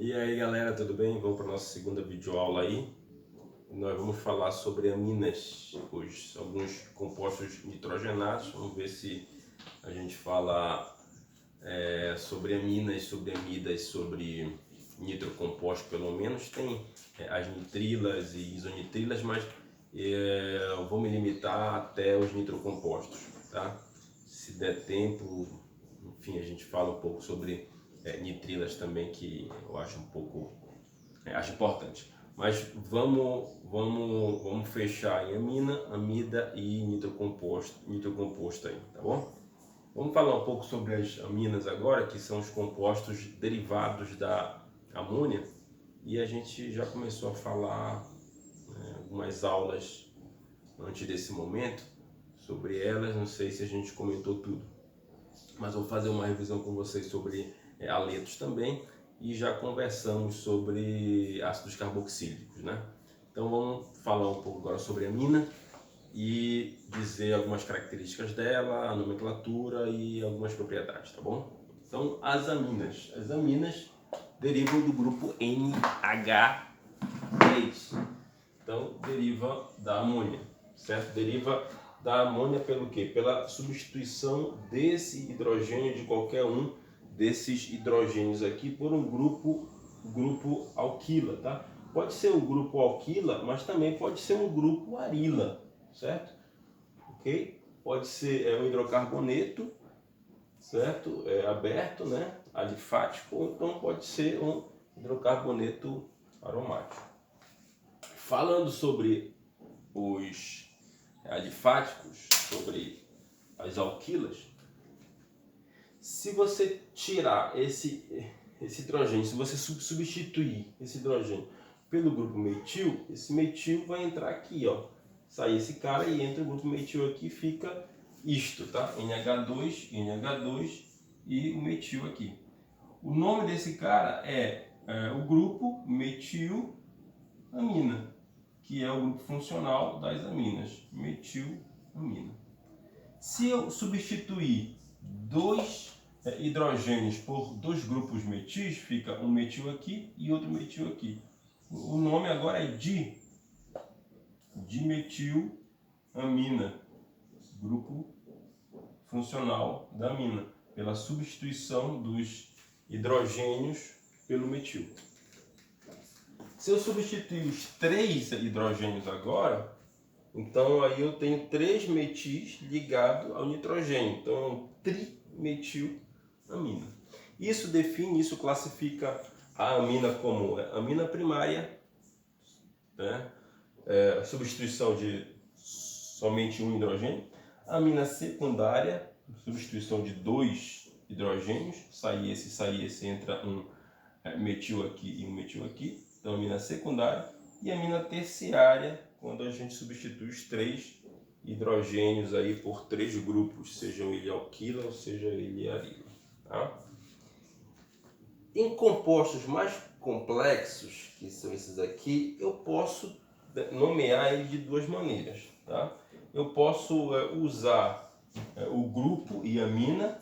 E aí galera, tudo bem? Vamos para a nossa segunda videoaula aí. Nós vamos falar sobre aminas, alguns compostos nitrogenados. Vamos ver se a gente fala sobre aminas, sobre amidas, sobre nitrocompostos pelo menos. Tem as nitrilas e isonitrilas, mas eu vou me limitar até os nitrocompostos, tá? Se der tempo, enfim, a gente fala um pouco sobre nitrilas também, que eu acho um pouco, acho importante. Mas vamos fechar em amina, amida e nitrocomposto aí, tá bom? Vamos falar um pouco sobre as aminas agora, que são os compostos derivados da amônia. E a gente já começou a falar algumas aulas antes desse momento sobre elas, não sei se a gente comentou tudo. Mas vou fazer uma revisão com vocês sobre haletos também, e já conversamos sobre ácidos carboxílicos, né? Então vamos falar um pouco agora sobre a amina e dizer algumas características dela, a nomenclatura e algumas propriedades, tá bom? Então as aminas derivam do grupo NH3, então deriva da amônia, certo? Deriva da amônia pelo quê? Pela substituição desse hidrogênio, de qualquer um desses hidrogênios aqui, por um grupo alquila, tá? Pode ser um grupo alquila, mas também pode ser um grupo arila, certo? Ok? Pode ser um hidrocarboneto, certo? Aberto, né? Alifático, ou então pode ser um hidrocarboneto aromático. Falando sobre os alifáticos, sobre as alquilas, se você tirar esse hidrogênio, se você substituir esse hidrogênio pelo grupo metil, esse metil vai entrar aqui, ó, sai esse cara e entra o grupo metil aqui, fica isto, tá? NH2, NH2 e o metil aqui. O nome desse cara é o grupo metilamina, que é o grupo funcional das aminas, metilamina. Se eu substituir dois hidrogênios por dois grupos metis, fica um metil aqui e outro metil aqui. O nome agora é dimetilamina, grupo funcional da amina, pela substituição dos hidrogênios pelo metil. Se eu substituir os três hidrogênios agora, então aí eu tenho três metis ligados ao nitrogênio, então trimetilamina. Isso classifica a amina como amina primária, né? Substituição de somente um hidrogênio, amina secundária, substituição de dois hidrogênios, sai esse, entra um metil aqui e um metil aqui, então amina secundária, e amina terciária, quando a gente substitui os três hidrogênios aí por três grupos, sejam ele alquila ou seja ele arila, tá? Em compostos mais complexos, que são esses aqui, eu posso nomear ele de duas maneiras, tá? Eu posso usar o grupo e amina,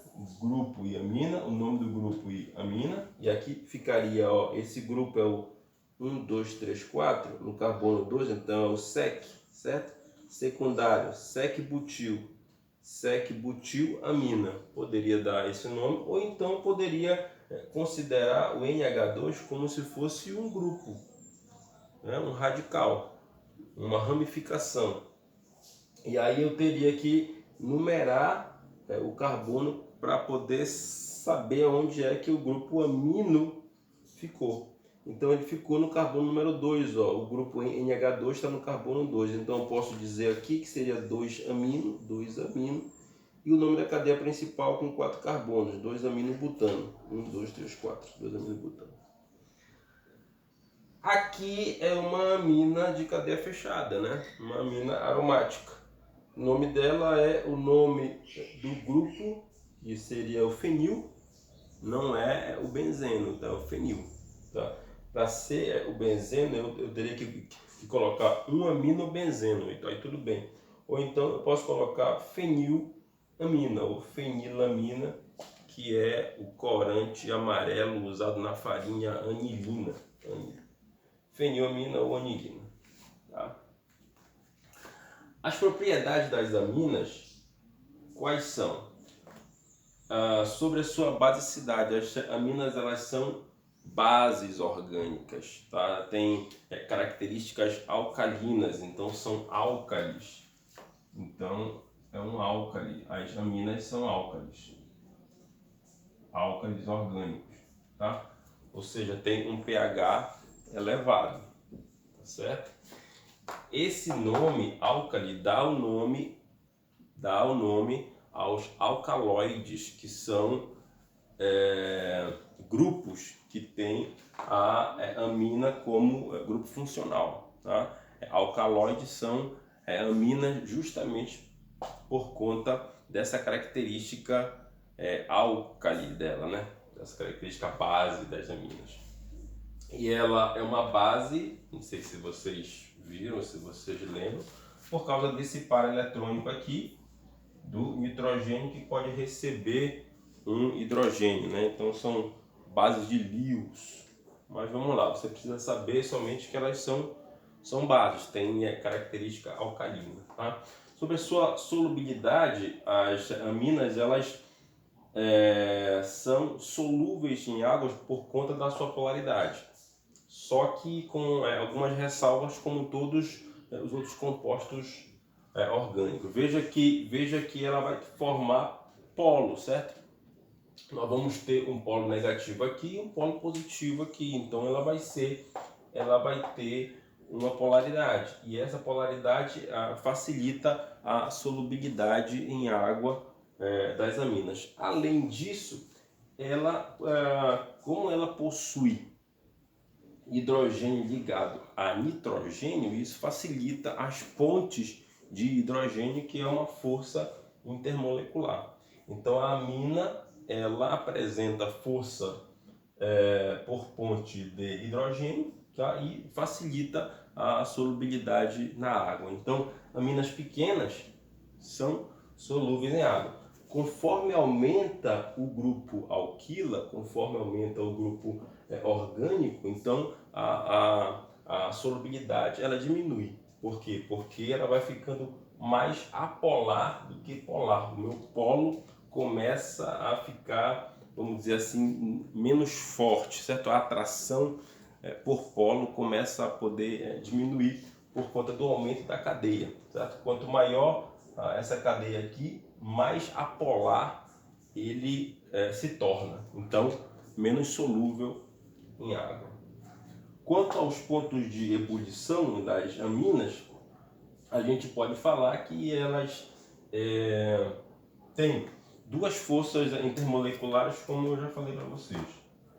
o nome do grupo e amina, e aqui ficaria, ó, esse grupo é o 1, 2, 3, 4, no carbono 2, então é o sec, certo? Secundário, sec-butilamina, poderia dar esse nome, ou então poderia considerar o NH2 como se fosse um grupo, né? Um radical, uma ramificação. E aí eu teria que numerar o carbono para poder saber onde é que o grupo amino ficou. Então ele ficou no carbono número 2, ó. O grupo NH2 está no carbono 2. Então eu posso dizer aqui que seria 2-amino, e o nome da cadeia principal com 4 carbonos, 2-amino-butano. 1, 2, 3, 4, 2-amino-butano. Aqui é uma amina de cadeia fechada, né? Uma amina aromática. O nome dela é o nome do grupo, que seria o fenil, não é o benzeno, tá? O fenil, tá? Para ser o benzeno, eu teria que colocar um aminobenzeno, então aí tudo bem. Ou então eu posso colocar fenilamina ou fenilamina, que é o corante amarelo usado na farinha anilina, fenilamina ou anilina. Tá? As propriedades das aminas, quais são? Sobre a sua basicidade, as aminas elas são bases orgânicas, tá? Tem características alcalinas, então são álcalis. Então é um álcali, as aminas são álcalis orgânicos, tá? Ou seja, tem um pH elevado, tá certo? Esse nome álcali dá o nome aos alcaloides, que são grupos que têm a amina como grupo funcional, tá? Alcaloides são aminas justamente por conta dessa característica álcali dela, né? Essa característica base das aminas. E ela é uma base, não sei se vocês viram, se vocês lembram, por causa desse par eletrônico aqui do nitrogênio que pode receber um hidrogênio, né? Então são bases de Lewis. Mas vamos lá, você precisa saber somente que elas são bases, têm característica alcalina, tá? Sobre a sua solubilidade, as aminas elas são solúveis em águas por conta da sua polaridade. Só que com algumas ressalvas, como todos os outros compostos orgânicos. Veja que ela vai formar polo, certo? Nós vamos ter um polo negativo aqui e um polo positivo aqui. Então ela vai ter uma polaridade. E essa polaridade facilita a solubilidade em água das aminas. Além disso, como ela possui hidrogênio ligado a nitrogênio, isso facilita as pontes de hidrogênio, que é uma força intermolecular. Então a amina ela apresenta força por ponte de hidrogênio, tá? E facilita a solubilidade na água. Então aminas pequenas são solúveis em água. Conforme aumenta o grupo alquila, conforme aumenta o grupo orgânico, então a solubilidade ela diminui. Por quê? Porque ela vai ficando mais apolar do que polar. O meu polo começa a ficar, vamos dizer assim, menos forte, certo? A atração por polo começa a poder diminuir por conta do aumento da cadeia, certo? Quanto maior essa cadeia aqui, mais apolar ele se torna, então menos solúvel em água. Quanto aos pontos de ebulição das aminas, a gente pode falar que elas têm duas forças intermoleculares, como eu já falei para vocês.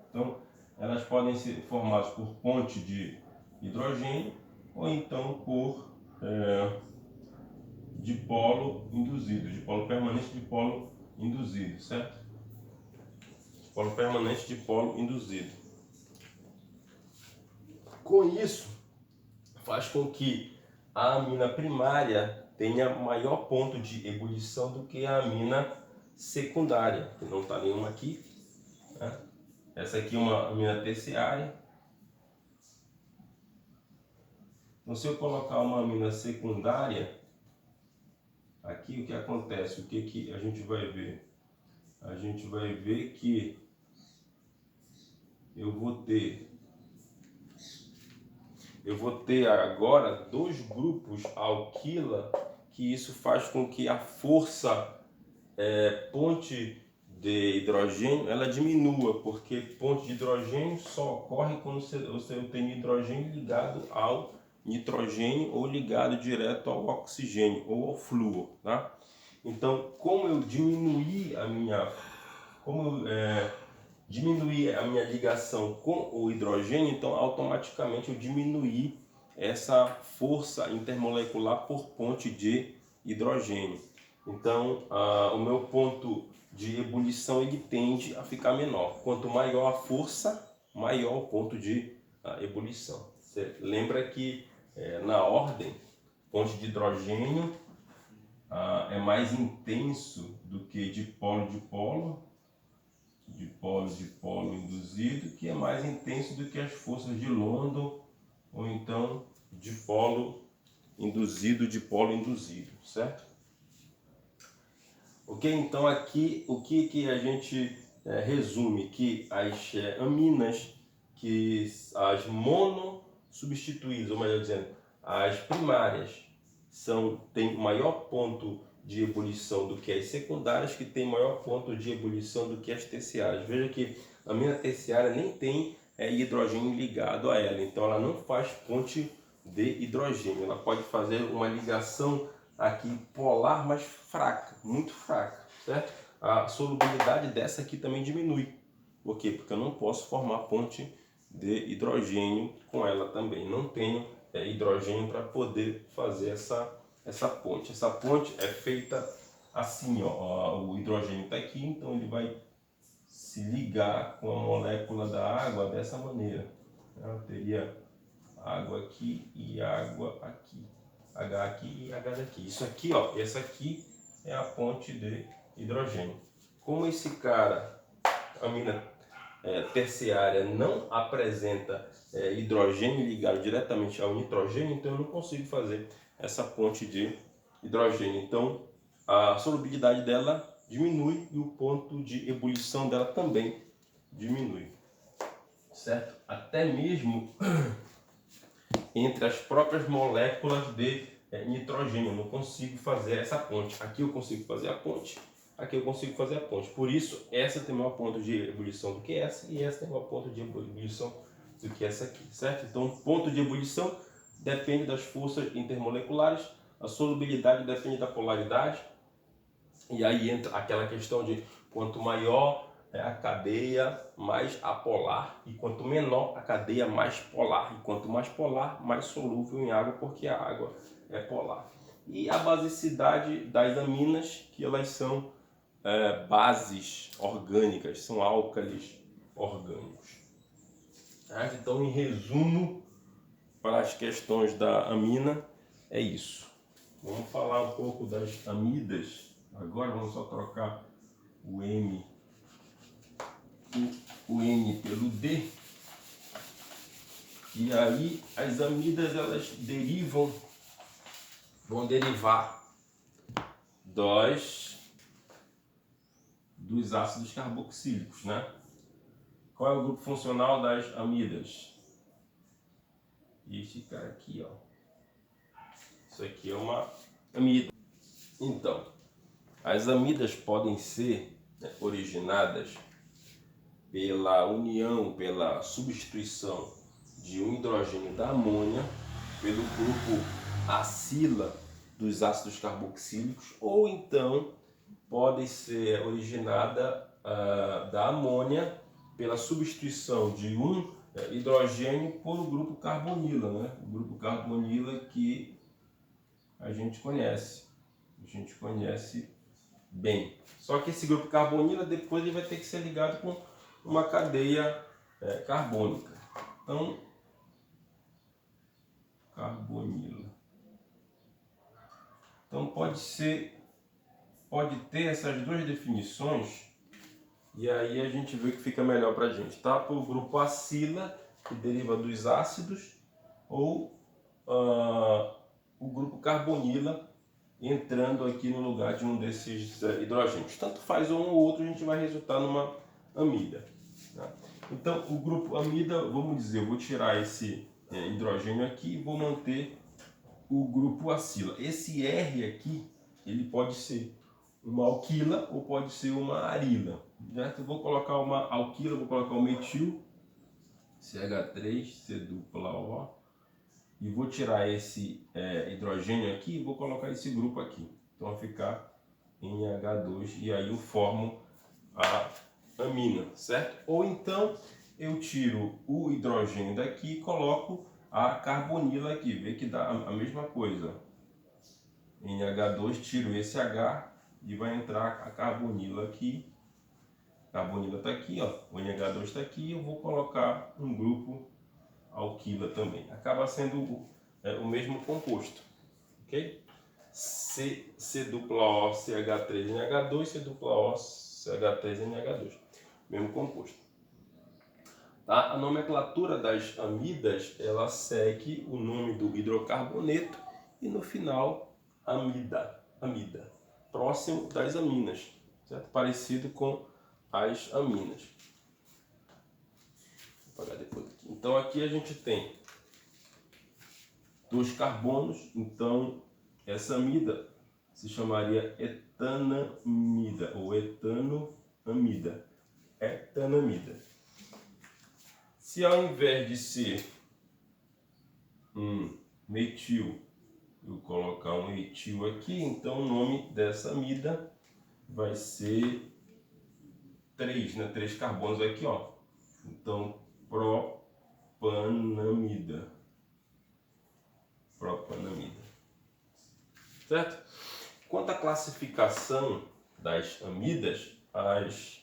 Então, elas podem ser formadas por ponte de hidrogênio ou então por dipolo induzido, dipolo permanente, dipolo induzido, certo? Dipolo permanente, dipolo induzido. Com isso, faz com que a amina primária tenha maior ponto de ebulição do que a amina secundária, que não está nenhuma aqui, né? Essa aqui é uma amina terciária. Então, se eu colocar uma amina secundária, aqui o que acontece? O que a gente vai ver? A gente vai ver que eu vou ter agora dois grupos alquila, que isso faz com que a força ponte de hidrogênio ela diminua, porque ponte de hidrogênio só ocorre quando você tem hidrogênio ligado ao nitrogênio ou ligado direto ao oxigênio ou ao flúor, tá? Então, como eu diminuir a minha ligação com o hidrogênio, então automaticamente eu diminuí essa força intermolecular por ponte de hidrogênio. Então, o meu ponto de ebulição ele tende a ficar menor. Quanto maior a força, maior o ponto de ebulição. Você lembra que na ordem, ponte de hidrogênio é mais intenso do que dipolo-dipolo, dipolo induzido, que é mais intenso do que as forças de London, ou então dipolo induzido, certo? Ok, então aqui o que a gente resume? Que as aminas, que as monossubstituídas, ou melhor dizendo, as primárias, têm maior ponto de ebulição do que as secundárias, que tem maior ponto de ebulição do que as terciárias. Veja que a amina terciária nem tem hidrogênio ligado a ela, então ela não faz ponte de hidrogênio. Ela pode fazer uma ligação aqui polar, mas fraca, muito fraca, certo? A solubilidade dessa aqui também diminui. Por quê? Porque eu não posso formar ponte de hidrogênio com ela também. Não tenho hidrogênio para poder fazer essa ponte. Essa ponte é feita assim, ó. O hidrogênio está aqui, então ele vai se ligar com a molécula da água dessa maneira. Eu teria água aqui e água aqui. H aqui e H daqui. Isso aqui, ó, essa aqui é a ponte de hidrogênio. Como esse cara, a amina terciária, não apresenta hidrogênio ligado diretamente ao nitrogênio, então eu não consigo fazer essa ponte de hidrogênio. Então a solubilidade dela diminui e o ponto de ebulição dela também diminui, certo? Até mesmo entre as próprias moléculas de nitrogênio, eu não consigo fazer essa ponte. Aqui eu consigo fazer a ponte, aqui eu consigo fazer a ponte. Por isso, essa tem maior ponto de ebulição do que essa, e essa tem maior ponto de ebulição do que essa aqui, certo? Então, o ponto de ebulição depende das forças intermoleculares, a solubilidade depende da polaridade, e aí entra aquela questão de quanto maior a cadeia, mais apolar, e quanto menor a cadeia, mais polar. E quanto mais polar, mais solúvel em água, porque a água é polar. E a basicidade das aminas, que elas são bases orgânicas, são álcalis orgânicos. Então, em resumo, para as questões da amina, é isso. Vamos falar um pouco das amidas. Agora vamos só trocar o N pelo D. E aí as amidas, elas vão derivar dos ácidos carboxílicos, né? Qual é o grupo funcional das amidas? Este cara aqui, ó. Isso aqui é uma amida. Então, as amidas podem ser originadas pela união, pela substituição de um hidrogênio da amônia pelo grupo acila dos ácidos carboxílicos, ou então pode ser originada da amônia pela substituição de um hidrogênio por o grupo carbonila, né? O grupo carbonila que a gente conhece bem. Só que esse grupo carbonila depois ele vai ter que ser ligado com uma cadeia carbônica. Então, carbonila. Então pode ter essas duas definições, e aí a gente vê que fica melhor para a gente, tá? Para o grupo acila, que deriva dos ácidos, ou o grupo carbonila, entrando aqui no lugar de um desses hidrogênios. Tanto faz um ou outro, a gente vai resultar numa amida. Tá? Então, o grupo amida, vamos dizer, eu vou tirar esse hidrogênio aqui e vou manter o grupo acila. Esse R aqui, ele pode ser uma alquila ou pode ser uma arila. Certo? Eu vou colocar uma alquila, vou colocar o metil, CH3, C dupla O, e vou tirar esse hidrogênio aqui e vou colocar esse grupo aqui. Então vai ficar em H2 e aí eu formo a amina, certo? Ou então eu tiro o hidrogênio daqui e coloco a carbonila aqui, vê que dá a mesma coisa. Em H2 tiro esse H e vai entrar a carbonila aqui. A carbonila está aqui, ó. O NH2 está aqui e eu vou colocar um grupo alquila também. Acaba sendo o mesmo composto, ok? C dupla O CH3 NH2, C dupla O CH3 NH2. mesmo composto. Tá? A nomenclatura das amidas, ela segue o nome do hidrocarboneto e no final amida, próximo das aminas, certo? Parecido com as aminas. Vou apagar depois aqui. Então aqui a gente tem 2 carbonos, então essa amida se chamaria etanamida ou etanoamida. Etanamida. Se ao invés de ser um metil, eu colocar um etil aqui, então o nome dessa amida vai ser 3, né? 3 carbonos aqui, ó. Então, propanamida. Propanamida. Certo? Quanto à classificação das amidas, as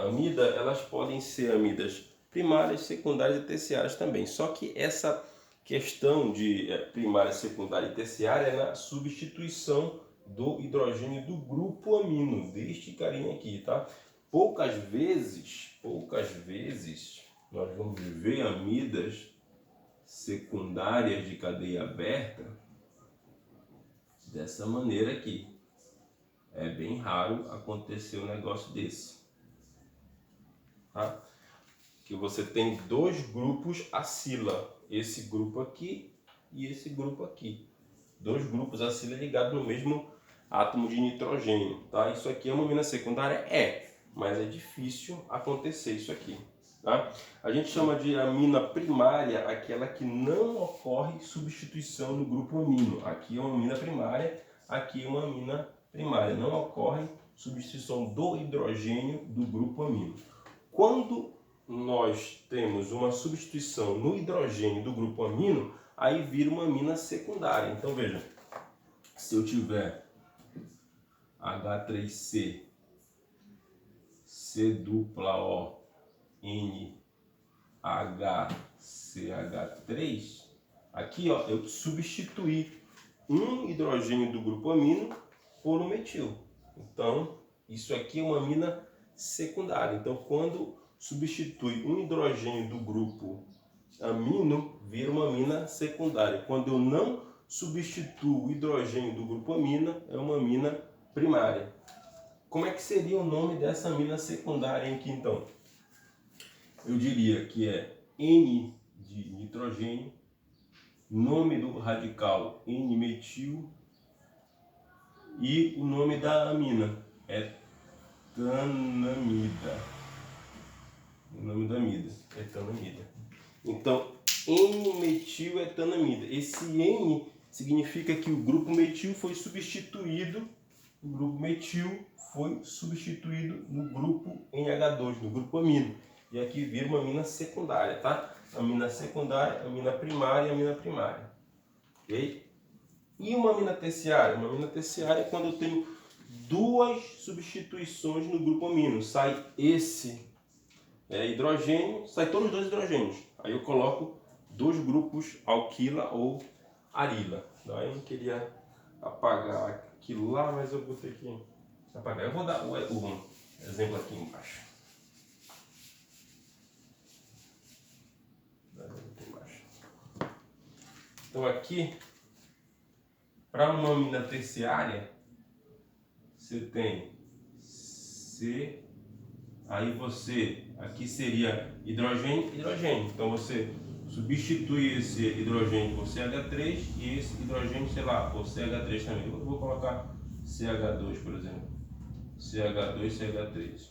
amidas, elas podem ser amidas primárias, secundárias e terciárias também. Só que essa questão de primária, secundária e terciária é na substituição do hidrogênio do grupo amino, deste carinha aqui, tá? Poucas vezes, nós vamos ver amidas secundárias de cadeia aberta dessa maneira aqui. É bem raro acontecer um negócio desse. Tá? Que você tem 2 grupos acila, esse grupo aqui e esse grupo aqui. 2 grupos acila ligados no mesmo átomo de nitrogênio. Tá? Isso aqui é uma amina secundária? Mas é difícil acontecer isso aqui. Tá? A gente chama de amina primária aquela que não ocorre substituição no grupo amino. Aqui é uma amina primária, aqui é uma amina primária. Não ocorre substituição do hidrogênio do grupo amino. Quando nós temos uma substituição no hidrogênio do grupo amino, aí vira uma amina secundária. Então veja, se eu tiver H3C, C dupla O, NHCH3, aqui ó, eu substituí um hidrogênio do grupo amino por um metil. Então, isso aqui é uma amina secundária. Então, quando substitui um hidrogênio do grupo amino, vira uma amina secundária. Quando eu não substituo o hidrogênio do grupo amina, é uma amina primária. Como é que seria o nome dessa amina secundária aqui, então? Eu diria que é N de nitrogênio, nome do radical N-metil e o nome da amina é etanamida. O nome da amida é etanamida. Então, N-metil-etanamida. Esse N significa que o grupo metil foi substituído. O grupo metil foi substituído no grupo NH2, no grupo amino. E aqui vira uma amina secundária, tá? Amina secundária, amina primária e amina primária. Ok? E uma amina terciária? Uma amina terciária é quando eu tenho 2 substituições no grupo amino. Sai esse hidrogênio, sai todos os 2 hidrogênios. Aí eu coloco 2 grupos alquila ou arila. Daí eu não queria apagar aquilo lá, mas eu botei aqui apagar. Eu vou dar o exemplo aqui embaixo. Então aqui, para uma amina terciária, você tem C, aí você, aqui seria hidrogênio, hidrogênio. Então você substitui esse hidrogênio por CH3 e esse hidrogênio, sei lá, por CH3 também. Eu vou colocar CH2, por exemplo. CH2, CH3.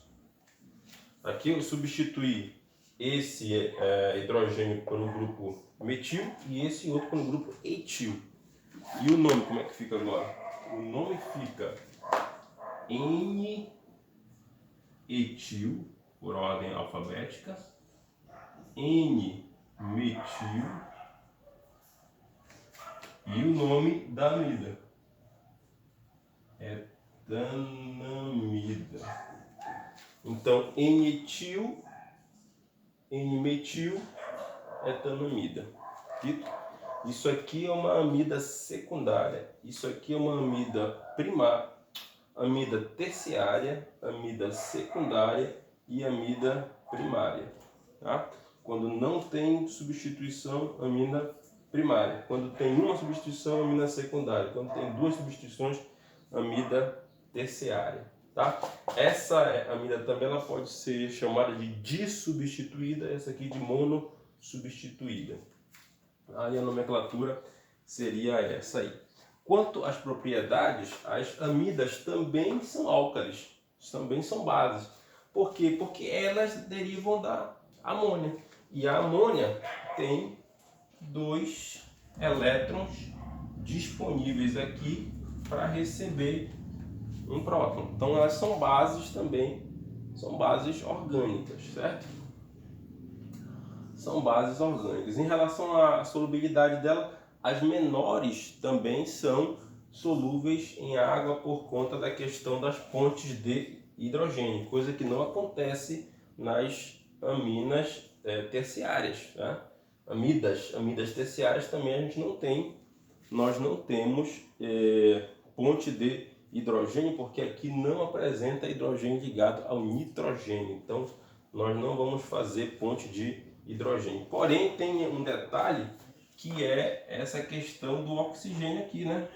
Aqui eu substituí esse hidrogênio por um grupo metil e esse outro por um grupo etil. E o nome, como é que fica agora? O nome fica N-etil, por ordem alfabética, N-metil e o nome da amida, etanamida. Então, N-etil, N-metil, etanamida. Isso aqui é uma amida secundária. Isso aqui é uma amida primária. amida terciária, amida secundária e amida primária. Tá? Quando não tem substituição, amida primária. Quando tem uma substituição, amida secundária. Quando tem duas substituições, amida terciária. Tá? Essa amida também ela pode ser chamada de dissubstituída, essa aqui de monossubstituída. Aí a nomenclatura seria essa aí. Quanto às propriedades, as amidas também são álcalis, também são bases. Por quê? Porque elas derivam da amônia. E a amônia tem 2 elétrons disponíveis aqui para receber um próton. Então elas são bases também, são bases orgânicas, certo? São bases orgânicas. Em relação à solubilidade dela, as menores também são solúveis em água por conta da questão das pontes de hidrogênio, coisa que não acontece nas aminas terciárias. Tá? Amidas terciárias também a gente não tem, nós não temos ponte de hidrogênio, porque aqui não apresenta hidrogênio ligado ao nitrogênio. Então, nós não vamos fazer ponte de hidrogênio. Porém, tem um detalhe que é essa questão do oxigênio aqui, né?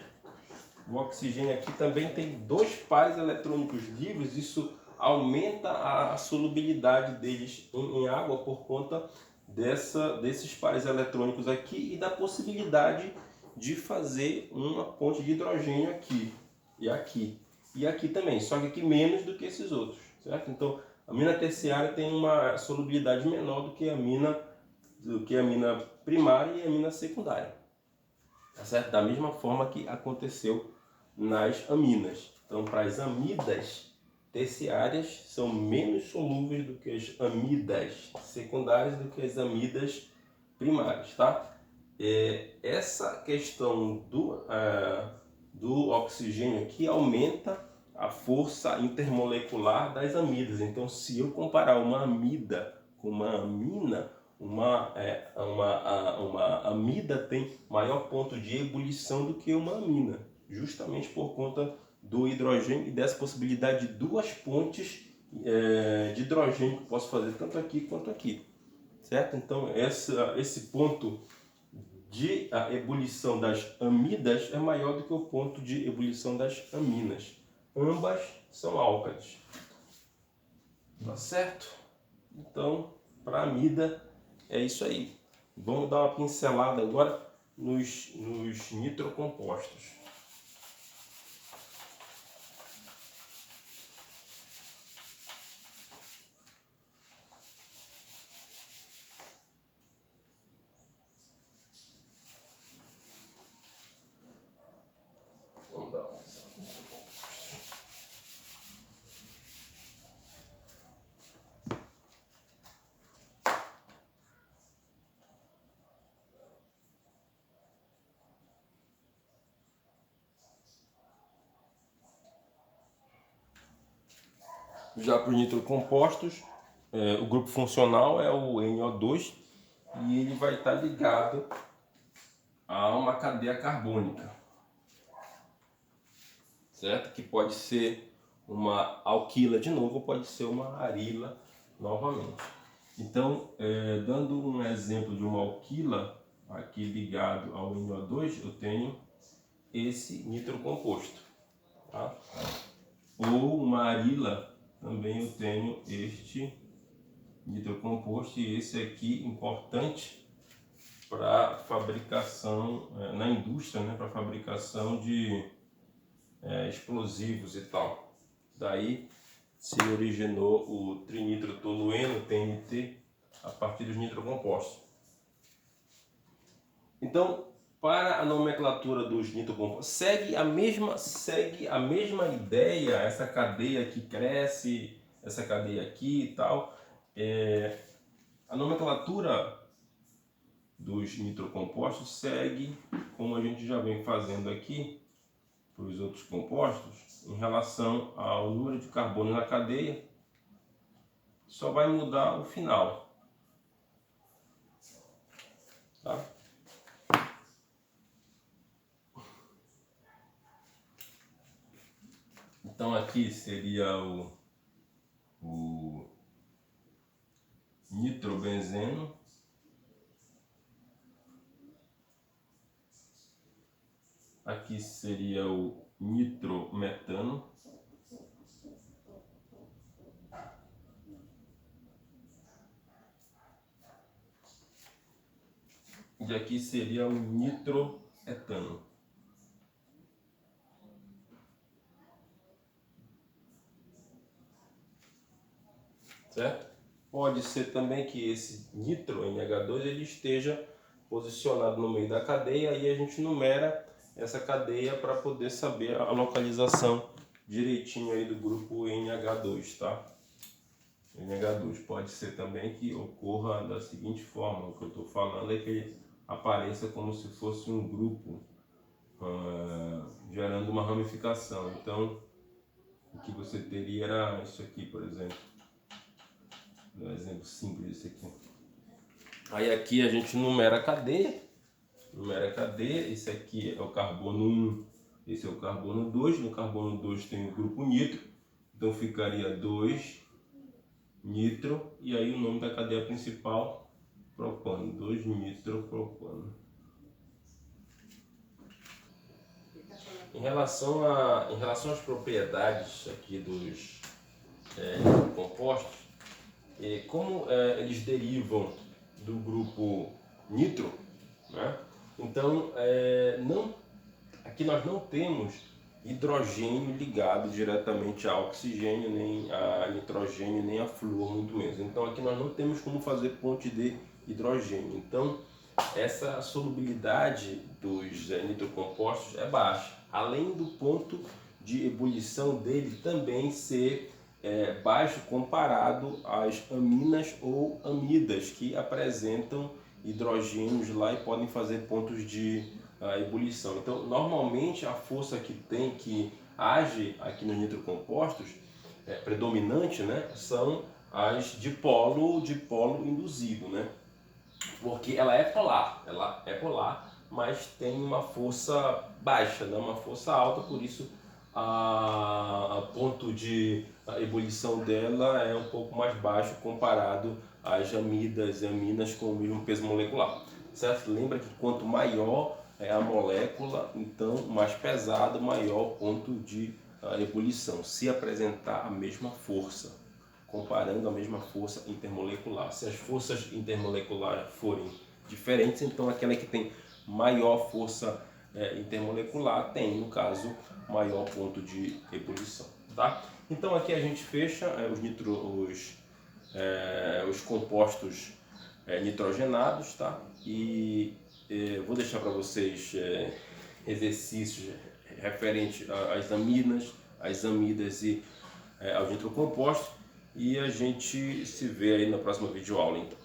O oxigênio aqui também tem 2 pares eletrônicos livres, isso aumenta a solubilidade deles em água por conta desses pares eletrônicos aqui e da possibilidade de fazer uma ponte de hidrogênio aqui e aqui. E aqui também, só que aqui menos do que esses outros, certo? Então, a amina terciária tem uma solubilidade menor do que a amina primária e a amina secundária. Tá certo? Da mesma forma que aconteceu nas aminas. Então, para as amidas terciárias, são menos solúveis do que as amidas secundárias do que as amidas primárias, tá? Essa questão do oxigênio aqui aumenta a força intermolecular das amidas. Então, se eu comparar uma amida com uma amina, uma amida tem maior ponto de ebulição do que uma amina, justamente por conta do hidrogênio e dessa possibilidade de 2 pontes de hidrogênio que eu posso fazer tanto aqui quanto aqui, certo? Então, esse ponto de ebulição das amidas é maior do que o ponto de ebulição das aminas. Ambas são álcalis. Tá certo? Então, para a amida é isso aí. Vamos dar uma pincelada agora nos nitrocompostos. Vamos dar uma Já para os nitrocompostos, o grupo funcional é o NO2 e ele vai estar ligado a uma cadeia carbônica, certo? Que pode ser uma alquila de novo ou pode ser uma arila novamente. Então, dando um exemplo de uma alquila aqui ligado ao NO2, eu tenho esse nitrocomposto, tá? Ou uma arila, também eu tenho este nitrocomposto e esse aqui importante para fabricação, na indústria, né, para fabricação de explosivos e tal. Daí se originou o trinitrotolueno, TNT, a partir dos nitrocompostos. Então, para a nomenclatura dos nitrocompostos, segue a mesma ideia, essa cadeia que cresce, essa cadeia aqui e tal. A nomenclatura dos nitrocompostos segue como a gente já vem fazendo aqui para os outros compostos, em relação ao número de carbono na cadeia, só vai mudar o final. Tá? Então aqui seria o nitrobenzeno. Aqui seria o nitrometano. E aqui seria o nitroetano. Certo? Pode ser também que esse nitro NH2 ele esteja posicionado no meio da cadeia e a gente numera essa cadeia para poder saber a localização direitinho aí do grupo NH2, tá? NH2 pode ser também que ocorra da seguinte forma: o que eu estou falando é que ele apareça como se fosse um grupo gerando uma ramificação. Então o que você teria era isso aqui, por exemplo. Um exemplo simples esse aqui. Aí aqui a gente numera a cadeia. Esse aqui é o carbono 1, esse é o carbono 2. No carbono 2 tem o grupo nitro, então ficaria 2 nitro, e aí o nome da cadeia principal, propano, 2 nitropropano. Em relação às propriedades aqui dos compostos, como eles derivam do grupo nitro, né? Então aqui nós não temos hidrogênio ligado diretamente a oxigênio, nem a nitrogênio, nem a flúor, muito menos. Então aqui nós não temos como fazer ponte de hidrogênio. Então essa solubilidade dos nitrocompostos é baixa, além do ponto de ebulição dele também ser baixo comparado às aminas ou amidas, que apresentam hidrogênios lá e podem fazer pontos de ebulição. Então, normalmente a força que age aqui nos nitrocompostos predominante, né, são as de polo induzido, né? Porque ela é polar, mas tem uma força baixa, não uma força alta, por isso a ponto de ebulição dela é um pouco mais baixo comparado às amidas e aminas com o mesmo peso molecular, certo? Lembra que quanto maior é a molécula, então mais pesado, maior o ponto de ebulição, se apresentar a mesma força, comparando a mesma força intermolecular. Se as forças intermoleculares forem diferentes, então aquela que tem maior força intermolecular tem, no caso, maior ponto de ebulição, tá? Então aqui a gente fecha os compostos nitrogenados, tá? E vou deixar para vocês exercícios referentes às aminas, às amidas e aos nitrocompostos, e a gente se vê aí na próxima videoaula, então.